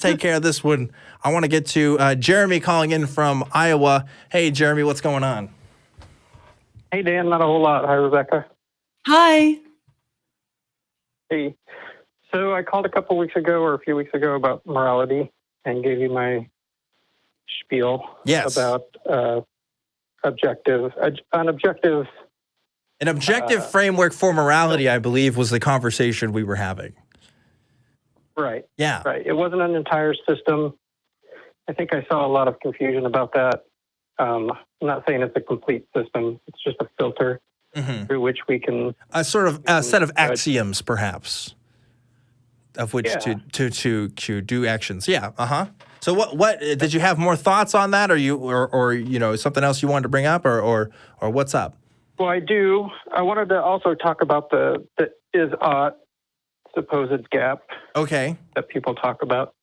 take care of this one. I want to get to Jeremy calling in from Iowa. Hey, Jeremy, what's going on? Hey, Dan, not a whole lot. Hi, Rebecca. Hi. Hey. So I called a couple weeks ago or a few weeks ago about morality and gave you my spiel about an objective framework for morality, I believe, was the conversation we were having. Right. Yeah. Right. It wasn't an entire system. I think I saw a lot of confusion about that. I'm not saying it's a complete system. It's just a filter through which we can... A sort of a set of axioms, perhaps, of which to do actions. Yeah. Uh-huh. So what did you have more thoughts on that, or something else you wanted to bring up, or what's up? Well, I do. I wanted to also talk about the is-ought supposed gap. Okay. That people talk about,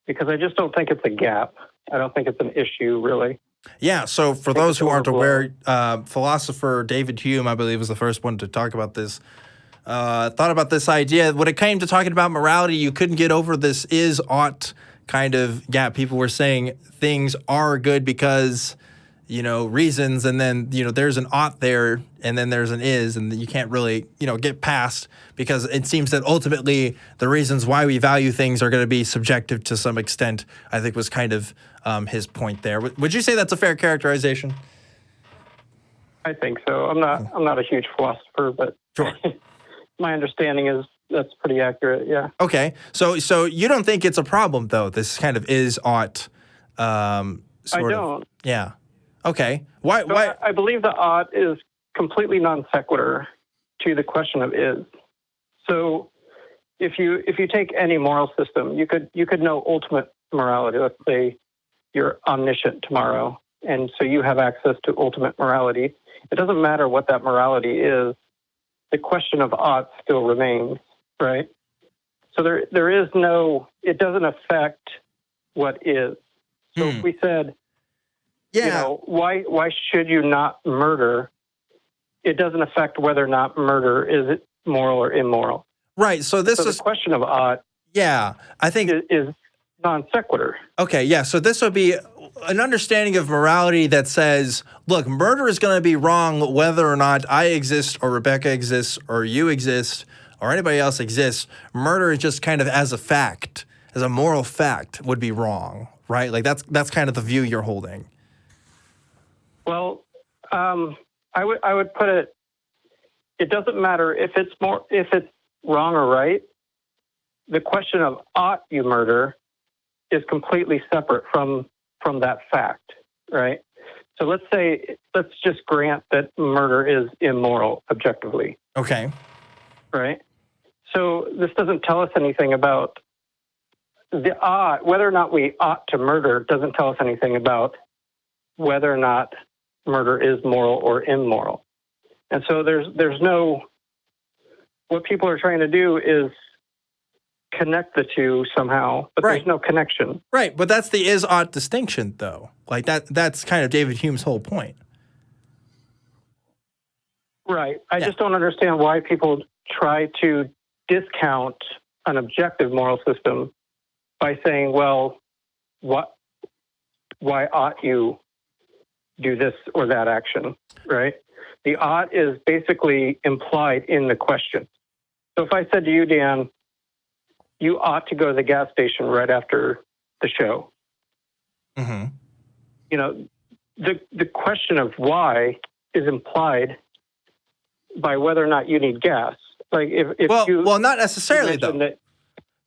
because I just don't think it's a gap. I don't think it's an issue, really. Yeah, so for those who aren't aware, philosopher David Hume, I believe, was the first one to talk about this, thought about this idea. When it came to talking about morality, you couldn't get over this is-ought kind of gap. People were saying things are good because, reasons, and then, there's an ought there, and then there's an is, and you can't really, get past, because it seems that ultimately the reasons why we value things are going to be subjective to some extent, I think was kind of his point there. Would you say that's a fair characterization? I think so. I'm not a huge philosopher, but sure. My understanding is that's pretty accurate, yeah. Okay. So you don't think it's a problem, though, this kind of is-ought I don't. Yeah. Okay. Why? I believe the ought is completely non sequitur to the question of is. So if you take any moral system, you could know ultimate morality. Let's say you're omniscient tomorrow, and so you have access to ultimate morality. It doesn't matter what that morality is. The question of ought still remains, right? So there is no. It doesn't affect what is. So if we said, why should you not murder? It doesn't affect whether or not murder is moral or immoral. Right. So is the question of ought. Yeah, I think is non sequitur. Okay. Yeah. So this would be an understanding of morality that says, look, murder is going to be wrong whether or not I exist or Rebecca exists or you exist or anybody else exists. Murder is just kind of as a fact, as a moral fact, would be wrong, right? Like that's kind of the view you're holding. Well, I would put it. It doesn't matter if it's wrong or right. The question of ought you murder is completely separate from that fact, right? So let's just grant that murder is immoral objectively. Okay. Right. So this doesn't tell us anything about the ought. Whether or not we ought to murder doesn't tell us anything about whether or not murder is moral or immoral. And so there's no, what people are trying to do is connect the two somehow, but there's no connection. Right, but that's the is-ought distinction, though. Like that's kind of David Hume's whole point. Right. I just don't understand why people try to discount an objective moral system by saying, well, why ought you do this or that action, right? The ought is basically implied in the question. So if I said to you, Dan, you ought to go to the gas station right after the show. Mm-hmm. The question of why is implied by whether or not you need gas. Like well, not necessarily though.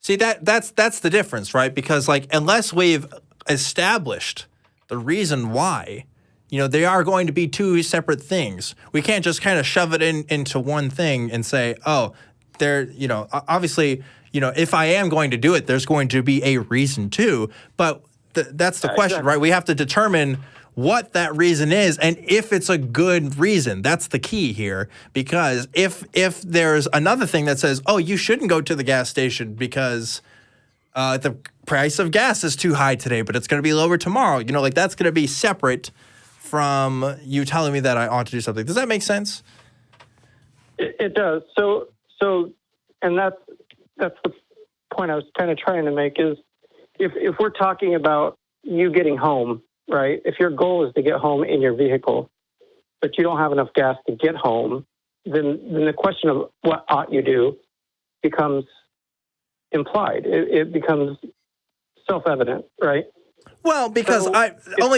See, that's the difference, right? Because unless we've established the reason why, they are going to be two separate things. We can't just kind of shove it into one thing and say, oh, obviously, if I am going to do it, there's going to be a reason too. But that's the question, right? We have to determine what that reason is and if it's a good reason. That's the key here. Because if there's another thing that says, oh, you shouldn't go to the gas station because the price of gas is too high today, but it's going to be lower tomorrow. That's going to be separate from you telling me that I ought to do something. Does that make sense? It does. So, and that's the point I was kind of trying to make is if we're talking about you getting home, right? If your goal is to get home in your vehicle, but you don't have enough gas to get home, then the question of what ought you do becomes implied. It becomes self-evident, right? Well, because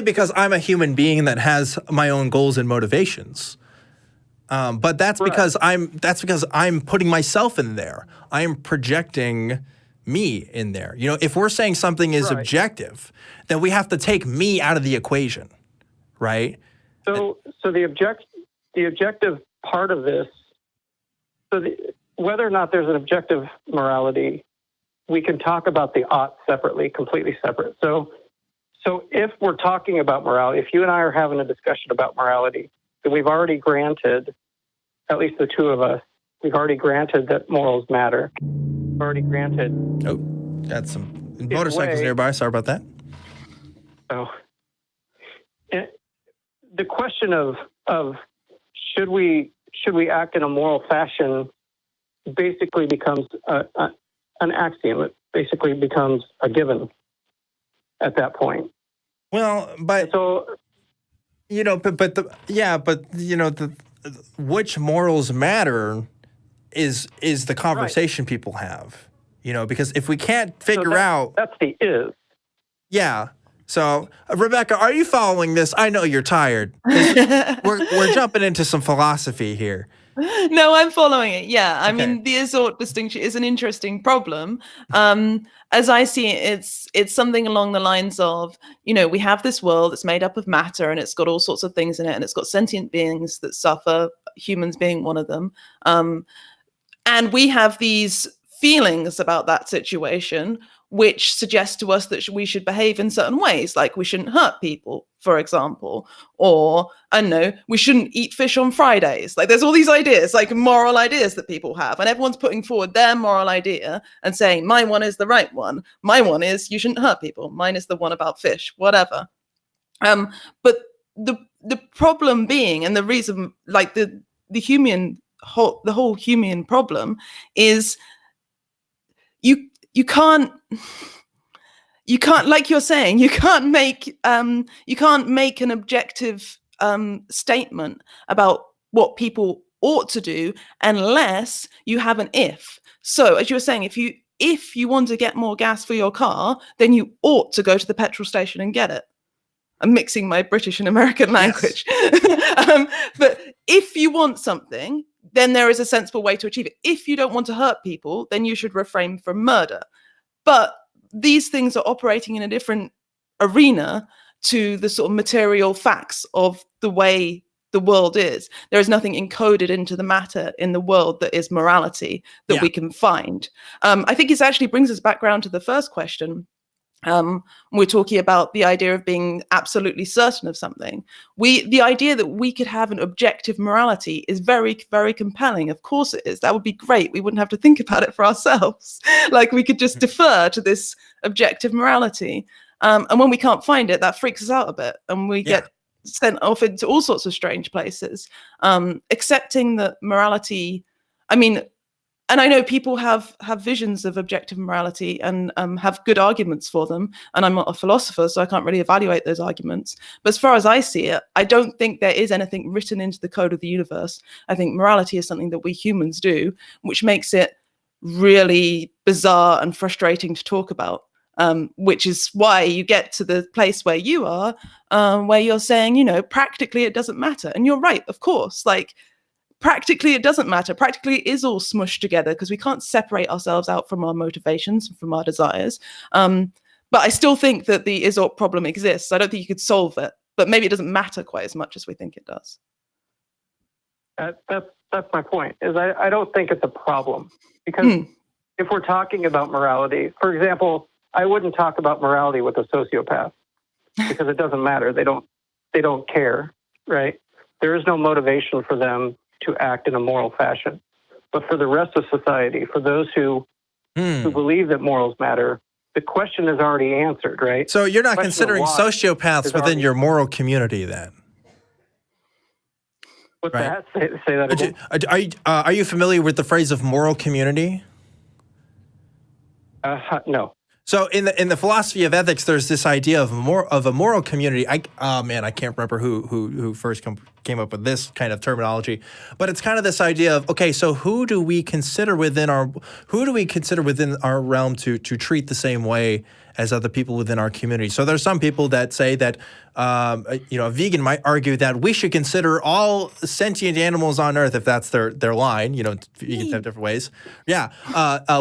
because I'm a human being that has my own goals and motivations. But that's because I'm putting myself in there. I am projecting me in there. You know, if we're saying something is objective, then we have to take me out of the equation, right? So the objective part of this, whether or not there's an objective morality, we can talk about the ought separately, completely separate. So if we're talking about morality, if you and I are having a discussion about morality, then we've already granted, at least the two of us, we've already granted that morals matter. We've already granted. Oh, got some motorcycles nearby. Sorry about that. So, the question of should we act in a moral fashion basically becomes an axiom. It basically becomes a given at that point. Well, but so you know, but you know, which morals matter is the conversation people have. You know, because if we can't figure out, that's the is. Yeah. So, Rebecca, are you following this? I know you're tired. We're jumping into some philosophy here. No, I'm following it. Yeah, I mean, the is-ought distinction is an interesting problem. As I see it, it's something along the lines of, you know, we have this world that's made up of matter, and it's got all sorts of things in it, and it's got sentient beings that suffer, humans being one of them. And we have these feelings about that situation, which suggest to us that we should behave in certain ways, like we shouldn't hurt people, for example, or, I don't know, we shouldn't eat fish on Fridays. Like, there's all these ideas, like moral ideas that people have, and everyone's putting forward their moral idea and saying, my one is the right one. My one is you shouldn't hurt people. Mine is the one about fish, whatever. But the problem being, and the reason, like the whole human problem is you can't, like you're saying, you can't make an objective statement about what people ought to do unless you have an if. So, as you were saying, if you want to get more gas for your car, then you ought to go to the petrol station and get it. I'm mixing my British and American language. Yes. But if you want something, then there is a sensible way to achieve it. If you don't want to hurt people, then you should refrain from murder. But these things are operating in a different arena to the sort of material facts of the way the world is. There is nothing encoded into the matter in the world that is morality that we can find. I think it actually brings us back around to the first question. We're talking about the idea of being absolutely certain of something. The idea that we could have an objective morality is very, very compelling. Of course it is. That would be great. We wouldn't have to think about it for ourselves. Like, we could just defer to this objective morality. And when we can't find it, that freaks us out a bit. And we get sent off into all sorts of strange places. Accepting that morality, I mean, and I know people have visions of objective morality and have good arguments for them. And I'm not a philosopher, so I can't really evaluate those arguments. But as far as I see it, I don't think there is anything written into the code of the universe. I think morality is something that we humans do, which makes it really bizarre and frustrating to talk about, which is why you get to the place where you are, where you're saying, you know, practically it doesn't matter. And you're right, of course. Like, practically it doesn't matter. Practically it is all smushed together because we can't separate ourselves out from our motivations and from our desires. But I still think that the is-ought problem exists. I don't think you could solve it, but maybe it doesn't matter quite as much as we think it does. That's my point, is I don't think it's a problem. Because if we're talking about morality, for example, I wouldn't talk about morality with a sociopath because it doesn't matter. They don't care, right? There is no motivation for them to act in a moral fashion. But for the rest of society, for those who believe that morals matter, the question is already answered, right? So you're not considering sociopaths within your moral community then? What's that? Say that again. Are you familiar with the phrase of moral community? No. So in the philosophy of ethics, there's this idea of a moral community. I can't remember who first came up with this kind of terminology, but it's kind of this idea of, okay, so who do we consider within our realm to treat the same way as other people within our community? So there's some people that say that a vegan might argue that we should consider all sentient animals on Earth, if that's their line. Vegans have different ways. Yeah,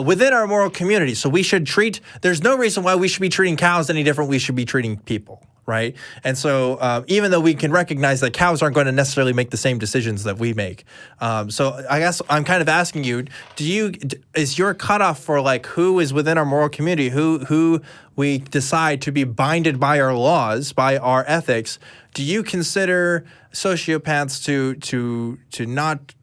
within our moral community. So we should treat. There's no reason why we should be treating cows any different. We should be treating people. Right. And so even though we can recognize that cows aren't going to necessarily make the same decisions that we make. So I guess I'm kind of asking you, is your cutoff for like who is within our moral community, who we decide to be binded by our laws, by our ethics? Do you consider sociopaths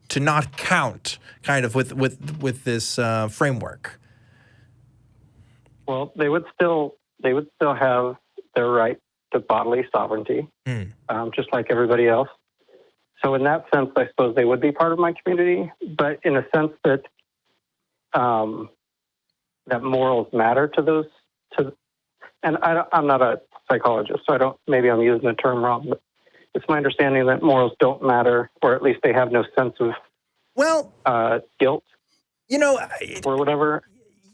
to not count kind of with this framework? Well, they would still have their right to bodily sovereignty, just like everybody else. So in that sense, I suppose they would be part of my community, but in a sense that that morals matter to those. And I'm not a psychologist, so maybe I'm using the term wrong, but it's my understanding that morals don't matter, or at least they have no sense of guilt, or whatever.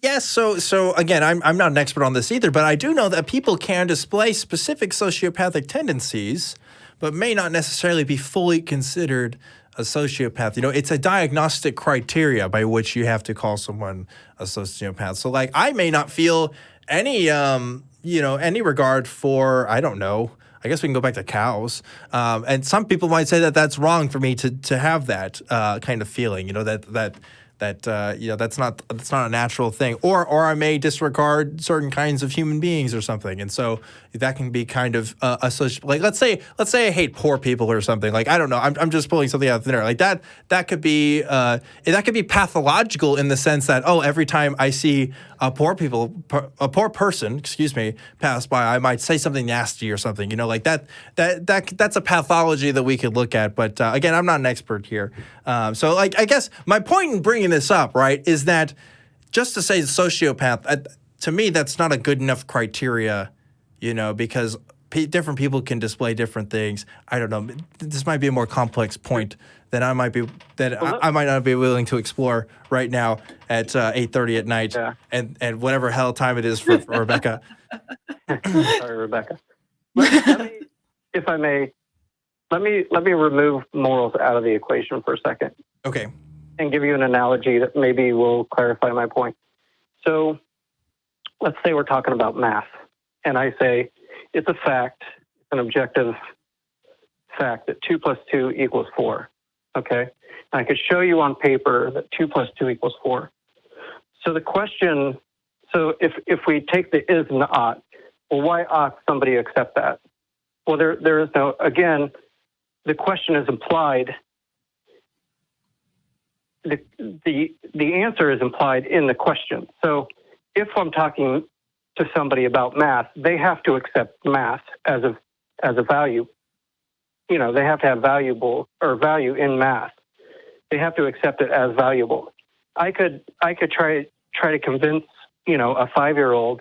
Yes, so again, I'm not an expert on this either, but I do know that people can display specific sociopathic tendencies, but may not necessarily be fully considered a sociopath. It's a diagnostic criteria by which you have to call someone a sociopath. So, like, I may not feel any regard for, I don't know, I guess we can go back to cows. And some people might say that that's wrong for me to have that kind of feeling, that's not a natural thing, or I may disregard certain kinds of human beings or something, and so that can be kind of a social. Like let's say I hate poor people or something. Like I don't know, I'm just pulling something out of thin air. Like that could be pathological in the sense that every time I see a poor person, pass by, I might say something nasty or something. Like that's a pathology that we could look at. But again, I'm not an expert here. So like I guess my point in bringing this up, right, is that just to say sociopath, to me, that's not a good enough criteria, because different people can display different things. I don't know. This might be a more complex point than I might not be willing to explore right now at 8:30 at night, and whatever hell time it is for Rebecca. Sorry, Rebecca. Let me, if I may, let me remove morals out of the equation for a second. Okay. And give you an analogy that maybe will clarify my point. So let's say we're talking about math, and I say it's a fact, an objective fact that 2 + 2 = 4. Okay? And I could show you on paper that 2 + 2 = 4. So the question, if we take the is and the ought, well, why ought somebody accept that? Well, there is no, again, the question is implied. The answer is implied in the question. So if I'm talking to somebody about math, they have to accept math as a value. They have to have value in math. They have to accept it as valuable. I could try to convince a 5-year-old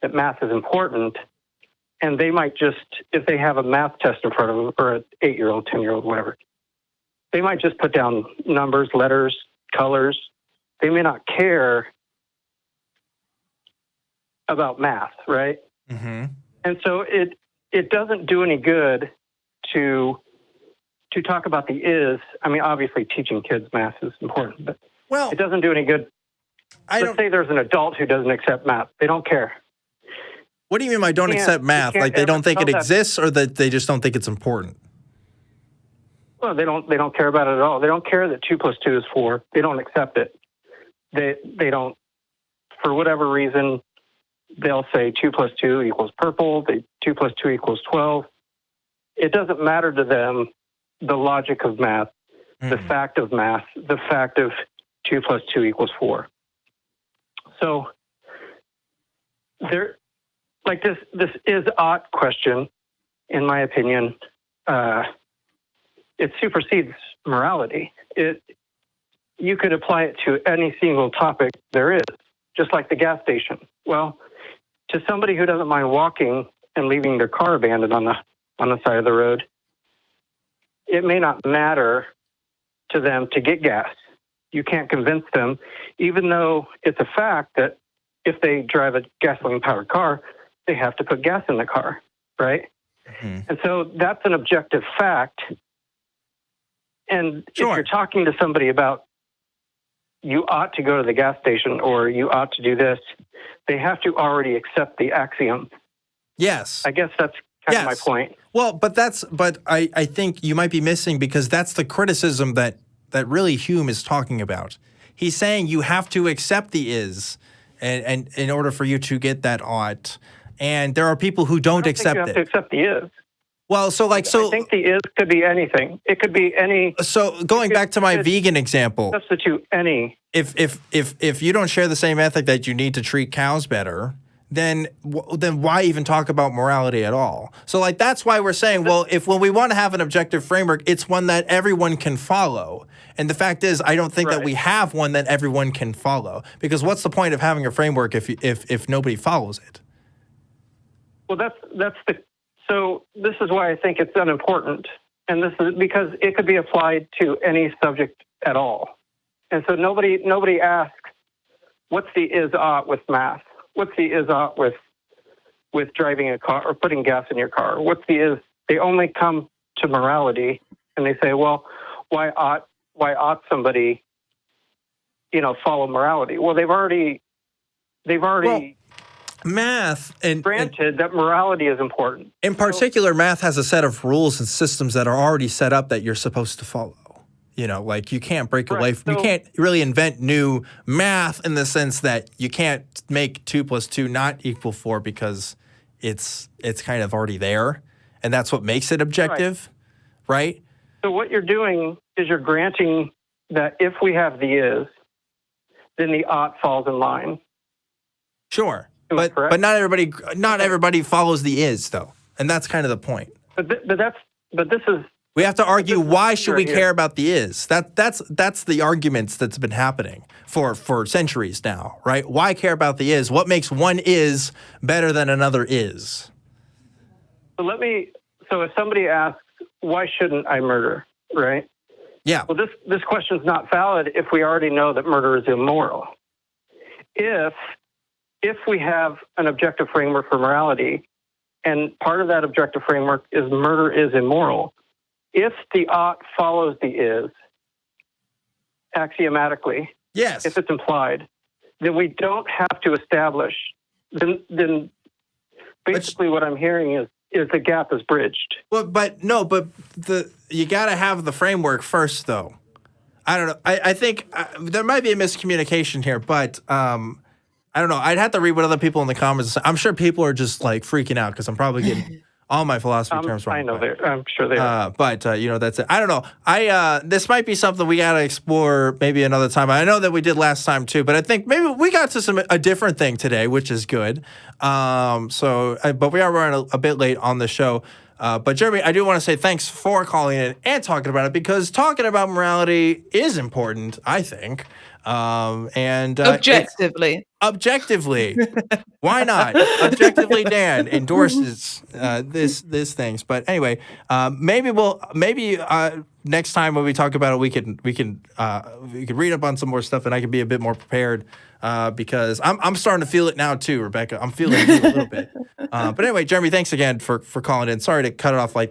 that math is important, and they might just, if they have a math test in front of them, or an 8-year-old, 10-year-old, whatever, they might just put down numbers, letters, colors. They may not care about math, right? Mm-hmm. And so it doesn't do any good to talk about the is. I mean, obviously teaching kids math is important, but it doesn't do any good. Let's say there's an adult who doesn't accept math. They don't care. What do you mean by don't accept math? Like they don't think it exists, or that they just don't think it's important? Well, they don't care about it at all. They don't care that 2 + 2 = 4. They don't accept it. They don't, for whatever reason, they'll say 2 + 2 = purple. 2 + 2 = 12. It doesn't matter to them the logic of math, the fact of math, the fact of 2 + 2 = 4. So there, like this is ought question, in my opinion, it supersedes morality. You could apply it to any single topic there is, just like the gas station. Well, to somebody who doesn't mind walking and leaving their car abandoned on the side of the road, it may not matter to them to get gas. You can't convince them, even though it's a fact that if they drive a gasoline-powered car, they have to put gas in the car, right? Mm-hmm. And so that's an objective fact. And sure. If you're talking to somebody about you ought to go to the gas station or you ought to do this, they have to already accept the axiom. Yes. I guess that's kind of my point. Well, but I think you might be missing, because that's the criticism that really Hume is talking about. He's saying you have to accept the is, and in order for you to get that ought. And there are people who don't accept it. You have to accept the is. Well, I think the is could be anything. It could be any. So going back to my vegan example, substitute any. If you don't share the same ethic that you need to treat cows better, then why even talk about morality at all? So like that's why we're saying, well, when we want to have an objective framework, it's one that everyone can follow. And the fact is, I don't think that we have one that everyone can follow, because what's the point of having a framework if nobody follows it? Well, so this is why I think it's unimportant. And this is because it could be applied to any subject at all. And so nobody asks, what's the is-ought with math? What's the is-ought with driving a car or putting gas in your car? What's the is? They only come to morality and they say, well, why ought somebody, follow morality? Well, they've already math granted that morality is important. In particular, math has a set of rules and systems that are already set up that you're supposed to follow. Like you can't break away from, you can't really invent new math in the sense that you can't make 2 + 2 not equal 4, because it's kind of already there, and that's what makes it objective, right? So what you're doing is you're granting that if we have the is, then the ought falls in line. Sure. But not everybody follows the is, though, and that's kind of the point. But this is. We have to argue, why should we care about the is? That's the arguments that's been happening for centuries now, right? Why care about the is? What makes one is better than another is? So if somebody asks, why shouldn't I murder, right? Yeah. Well, this question is not valid if we already know that murder is immoral. If we have an objective framework for morality, and part of that objective framework is murder is immoral, if the ought follows the is, axiomatically, yes, if it's implied, then we don't have to establish. Then basically what I'm hearing is the gap is bridged. Well, you got to have the framework first, though. I don't know. I think there might be a miscommunication here, but I don't know. I'd have to read what other people in the comments say. I'm sure people are just like freaking out because I'm probably getting all my philosophy terms wrong. I know I'm sure they are. But that's it. I don't know. This might be something we got to explore maybe another time. I know that we did last time too, but I think maybe we got to a different thing today, which is good. But we are running a bit late on the show. But Jeremy, I do want to say thanks for calling in and talking about it, because talking about morality is important, I think. Objectively. Why not? ObjectivelyDan endorses this things. But anyway, maybe next time when we talk about it, we can read up on some more stuff, and I can be a bit more prepared, because I'm starting to feel it now too, Rebecca. I'm feeling it a little bit. But anyway, Jeremy, thanks again for calling in. Sorry to cut it off like that.